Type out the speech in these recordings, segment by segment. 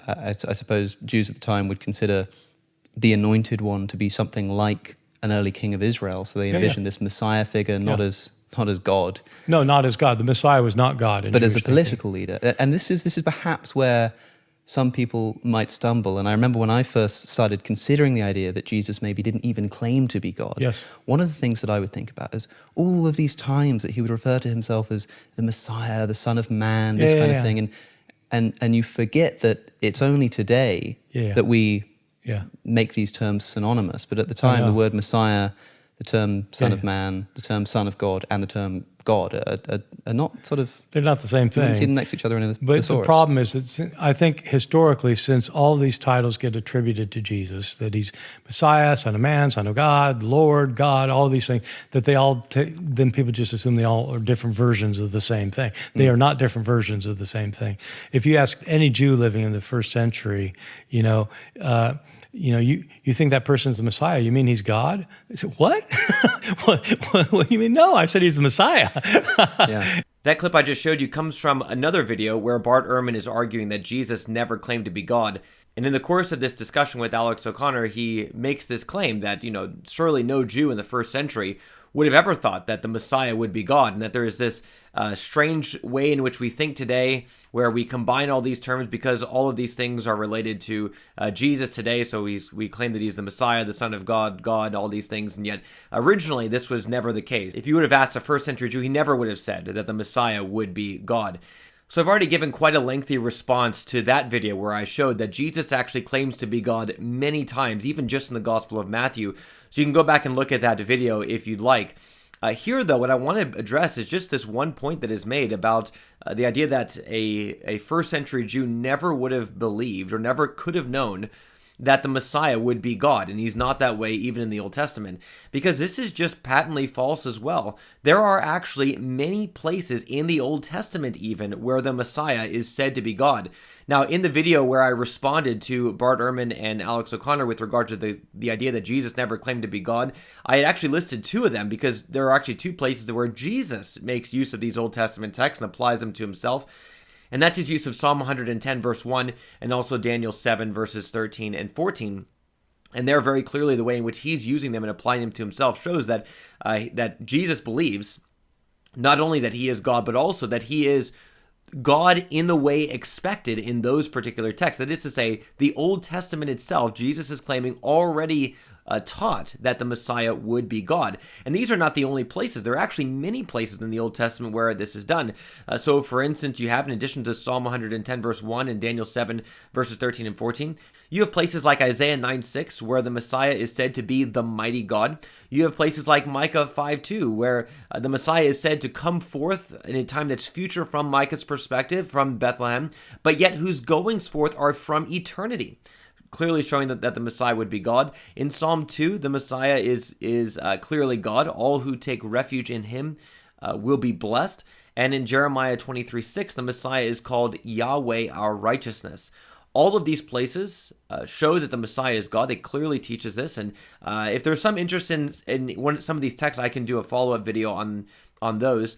I suppose Jews at the time would consider the anointed one to be something like an early king of Israel. So they envisioned this Messiah figure not as God. No, not as God. The Messiah was not God. But as a political leader. And this is perhaps where some people might stumble. And I remember when I first started considering the idea that Jesus maybe didn't even claim to be God. Yes. One of the things that I would think about is all of these times that he would refer to himself as the Messiah, the Son of Man, this kind of thing. And you forget that it's only today that we make these terms synonymous. But at the time, the word Messiah, the term Son of Man, the term Son of God, and the term God are not sort of... They're not the same thing. You don't see them next to each other in the But thesaurus. the problem is that I think historically, since all these titles get attributed to Jesus, that he's Messiah, Son of Man, Son of God, Lord, God, all these things, that they all, then people just assume they all are different versions of the same thing. They are not different versions of the same thing. If you ask any Jew living in the first century, you think that person's the Messiah. You mean he's God? They say, what? What do you mean? No, I said he's the Messiah. That clip I just showed you comes from another video where Bart Ehrman is arguing that Jesus never claimed to be God. And in the course of this discussion with Alex O'Connor, he makes this claim that, surely no Jew in the first century would have ever thought that the Messiah would be God, and that there is this strange way in which we think today where we combine all these terms because all of these things are related to Jesus today. So we claim that he's the Messiah, the Son of God, all these things, and yet originally this was never the case. If you would have asked a first century Jew, he never would have said that the Messiah would be God. So I've already given quite a lengthy response to that video where I showed that Jesus actually claims to be God many times, even just in the Gospel of Matthew. So you can go back and look at that video if you'd like. Here, though, what I want to address is just this one point that is made about the idea that a first century Jew never would have believed or never could have known that the Messiah would be God, and he's not that way even in the Old Testament, because this is just patently false as well. There are actually many places in the Old Testament even where the Messiah is said to be God. Now, in the video where I responded to Bart Ehrman and Alex O'Connor with regard to the idea that Jesus never claimed to be God, I had actually listed two of them because there are actually two places where Jesus makes use of these Old Testament texts and applies them to himself. And that's his use of Psalm 110, verse 1, and also Daniel 7, verses 13 and 14. And there very clearly the way in which he's using them and applying them to himself shows that that Jesus believes not only that he is God, but also that he is God in the way expected in those particular texts. That is to say, the Old Testament itself, Jesus is claiming already taught that the Messiah would be God. And these are not the only places. There are actually many places in the Old Testament where this is done. So, for instance, you have, in addition to Psalm 110, verse 1 and Daniel 7, verses 13 and 14, you have places like Isaiah 9:6, where the Messiah is said to be the mighty God. You have places like Micah 5:2, where the Messiah is said to come forth in a time that's future from Micah's perspective, from Bethlehem, but yet whose goings forth are from eternity, clearly showing that the Messiah would be God. In Psalm 2, the Messiah is clearly God. All who take refuge in him will be blessed. And in Jeremiah 23:6, the Messiah is called Yahweh, our righteousness. All of these places show that the Messiah is God. They clearly teaches this. And if there's some interest in some of these texts, I can do a follow-up video on those.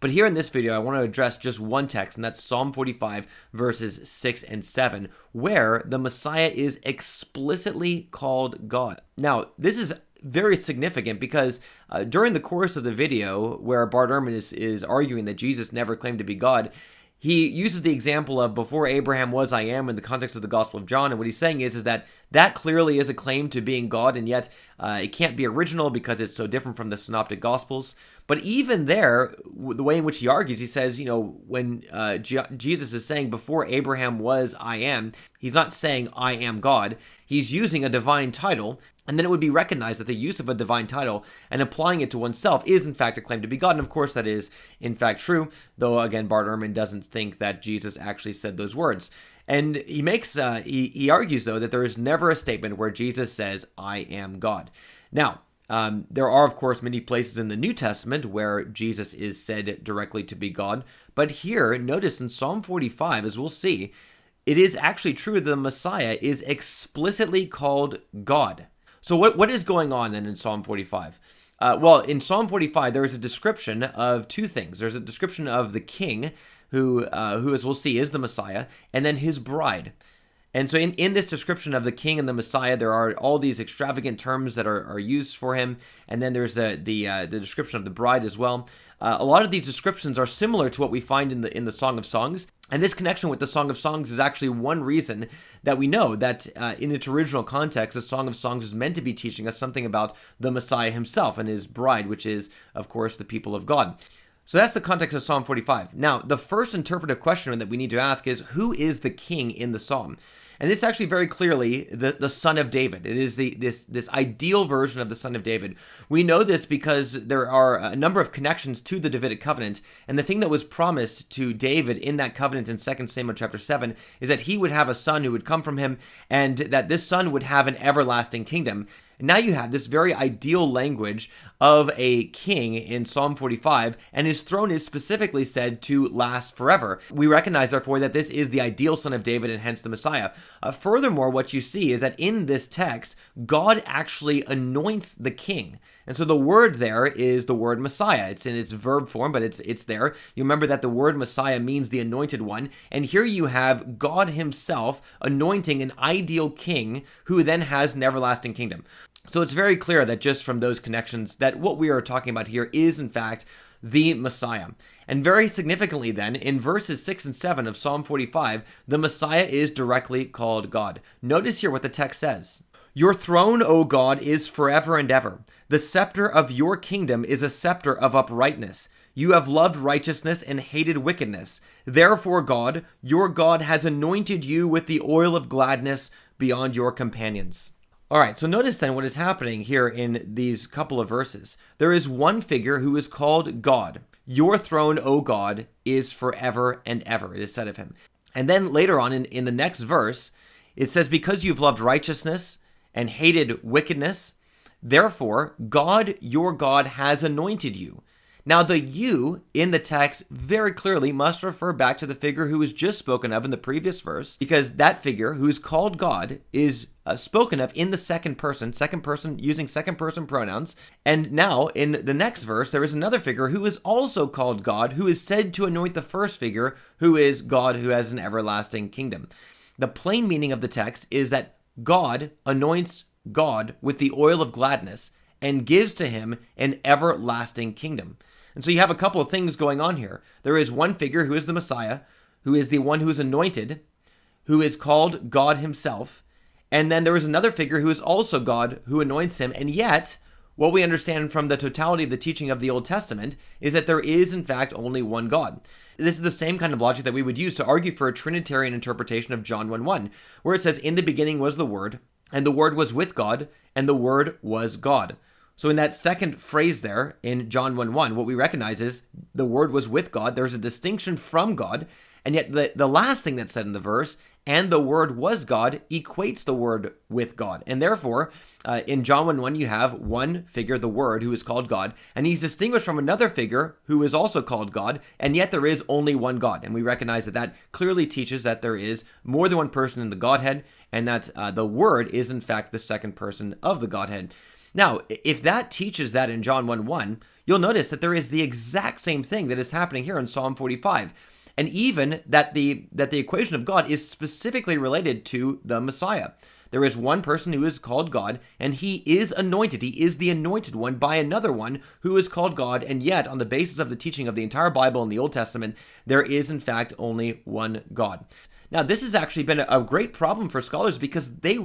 But here in this video, I want to address just one text, and that's Psalm 45, verses 6 and 7, where the Messiah is explicitly called God. Now, this is very significant because during the course of the video where Bart Ehrman is arguing that Jesus never claimed to be God, he uses the example of before Abraham was I am in the context of the Gospel of John, and what he's saying is that clearly is a claim to being God, and yet it can't be original because it's so different from the Synoptic Gospels. But even there, the way in which he argues, he says, when Jesus is saying before Abraham was I am, he's not saying I am God. He's using a divine title, and then it would be recognized that the use of a divine title and applying it to oneself is in fact a claim to be God. And of course that is in fact true, though again Bart Ehrman doesn't think that Jesus actually said those words. And he makes he argues though that there is never a statement where Jesus says I am God. Now, there are, of course, many places in the New Testament where Jesus is said directly to be God. But here, notice in Psalm 45, as we'll see, it is actually true that the Messiah is explicitly called God. So what is going on then in Psalm 45? Well, in Psalm 45, there is a description of two things. There's a description of the king, who as we'll see, is the Messiah, and then his bride. And so in this description of the king and the Messiah, there are all these extravagant terms that are used for him. And then there's the description of the bride as well. A lot of these descriptions are similar to what we find in the Song of Songs. And this connection with the Song of Songs is actually one reason that we know that in its original context, the Song of Songs is meant to be teaching us something about the Messiah himself and his bride, which is, of course, the people of God. So that's the context of Psalm 45. Now, the first interpretive question that we need to ask is, who is the king in the psalm? And this is actually very clearly the son of David. It is this ideal version of the son of David. We know this because there are a number of connections to the Davidic covenant. And the thing that was promised to David in that covenant in 2 Samuel chapter 7 is that he would have a son who would come from him, and that this son would have an everlasting kingdom. And now you have this very ideal language of a king in Psalm 45, and his throne is specifically said to last forever. We recognize, therefore, that this is the ideal son of David and hence the Messiah. Furthermore, what you see is that in this text, God actually anoints the king. And so the word there is the word Messiah. It's in its verb form, but it's there. You remember that the word Messiah means the anointed one. And here you have God himself anointing an ideal king who then has an everlasting kingdom. So it's very clear that just from those connections that what we are talking about here is, in fact, the Messiah. And very significantly then, in verses 6 and 7 of Psalm 45, the Messiah is directly called God. Notice here what the text says. Your throne, O God, is forever and ever. The scepter of your kingdom is a scepter of uprightness. You have loved righteousness and hated wickedness. Therefore, God, your God, has anointed you with the oil of gladness beyond your companions. All right, so notice then what is happening here in these couple of verses. There is one figure who is called God. Your throne, O God, is forever and ever, it is said of him. And then later on in the next verse, it says, because you've loved righteousness and hated wickedness, therefore God, your God, has anointed you. Now, the you in the text very clearly must refer back to the figure who was just spoken of in the previous verse, because that figure, who is called God, is spoken of in the second person using second person pronouns. And now, in the next verse, there is another figure who is also called God, who is said to anoint the first figure, who is God, who has an everlasting kingdom. The plain meaning of the text is that God anoints God with the oil of gladness and gives to him an everlasting kingdom. And so you have a couple of things going on here. There is one figure who is the Messiah, who is the one who is anointed, who is called God himself. And then there is another figure who is also God, who anoints him. And yet, what we understand from the totality of the teaching of the Old Testament is that there is, in fact, only one God. This is the same kind of logic that we would use to argue for a Trinitarian interpretation of John 1:1, where it says, in the beginning was the Word, and the Word was with God, and the Word was God. So in that second phrase there in John 1:1, what we recognize is the Word was with God. There's a distinction from God. And yet the last thing that's said in the verse, and the Word was God, equates the Word with God. And therefore, in John 1:1, you have one figure, the Word, who is called God. And he's distinguished from another figure who is also called God. And yet there is only one God. And we recognize that that clearly teaches that there is more than one person in the Godhead, and that the Word is in fact the second person of the Godhead. Now, if that teaches that in John 1:1, you'll notice that there is the exact same thing that is happening here in Psalm 45. And even that the equation of God is specifically related to the Messiah. There is one person who is called God, and he is anointed. He is the anointed one by another one who is called God. And yet, on the basis of the teaching of the entire Bible and the Old Testament, there is in fact only one God. Now, this has actually been a great problem for scholars because they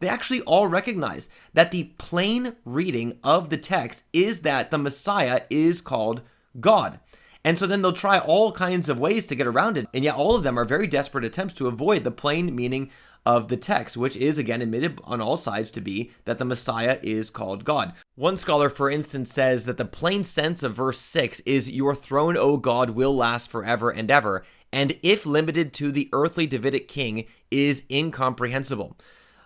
actually all recognize that the plain reading of the text is that the Messiah is called God. And so then they'll try all kinds of ways to get around it. And yet all of them are very desperate attempts to avoid the plain meaning of the text, which is again admitted on all sides to be that the Messiah is called God. One scholar, for instance, says that the plain sense of verse 6 is, your throne, O God, will last forever and ever, and if limited to the earthly Davidic king, is incomprehensible.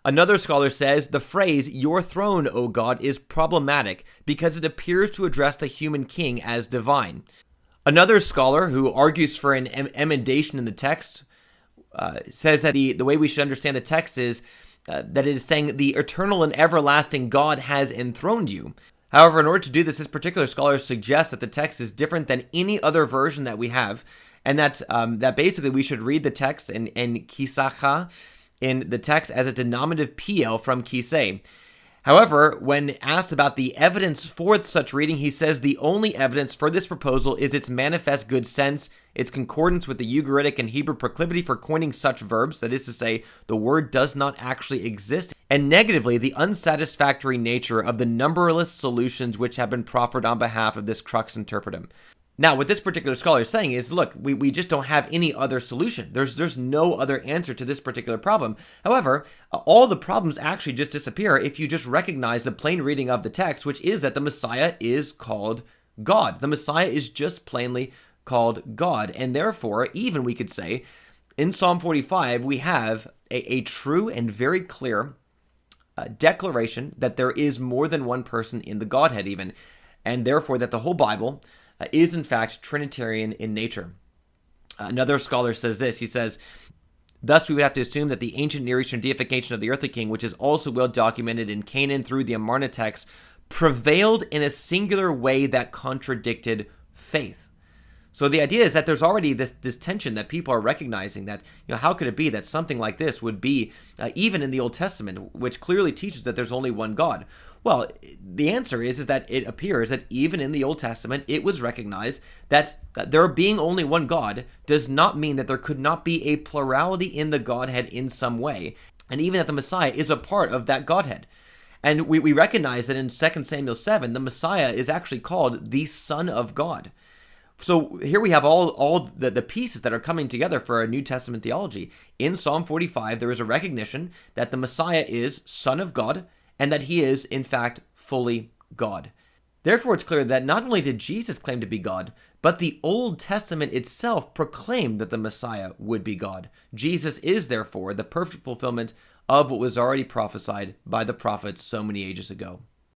Another scholar says the phrase, your throne, O God, is problematic because it appears to address the human king as divine. Another scholar who argues for an emendation in the text says that the way we should understand the text is that it is saying the eternal and everlasting God has enthroned you. However, in order to do this, this particular scholar suggests that the text is different than any other version that we have, and that basically we should read the text in Kisacha, in the text as a denominative PL from Kisei. However, when asked about the evidence for such reading, he says the only evidence for this proposal is its manifest good sense, its concordance with the Ugaritic and Hebrew proclivity for coining such verbs, that is to say, the word does not actually exist, and negatively, the unsatisfactory nature of the numberless solutions which have been proffered on behalf of this crux interpretum. Now, what this particular scholar is saying is, look, we just don't have any other solution. There's no other answer to this particular problem. However, all the problems actually just disappear if you just recognize the plain reading of the text, which is that the Messiah is called God. The Messiah is just plainly called God. And therefore, even we could say, in Psalm 45, we have a true and very clear declaration that there is more than one person in the Godhead even, and therefore that the whole Bible is in fact Trinitarian in nature. Another scholar says this, he says, thus we would have to assume that the ancient Near Eastern deification of the earthly king, which is also well documented in Canaan through the Amarna text, prevailed in a singular way that contradicted faith. So the idea is that there's already this tension that people are recognizing that, how could it be that something like this would be even in the Old Testament, which clearly teaches that there's only one God? Well, the answer is that it appears that even in the Old Testament, it was recognized that there being only one God does not mean that there could not be a plurality in the Godhead in some way, and even that the Messiah is a part of that Godhead. And we recognize that in 2 Samuel 7, the Messiah is actually called the Son of God. So here we have all the pieces that are coming together for a New Testament theology. In Psalm 45, there is a recognition that the Messiah is Son of God, and that he is, in fact, fully God. Therefore, it's clear that not only did Jesus claim to be God, but the Old Testament itself proclaimed that the Messiah would be God. Jesus is, therefore, the perfect fulfillment of what was already prophesied by the prophets so many ages ago.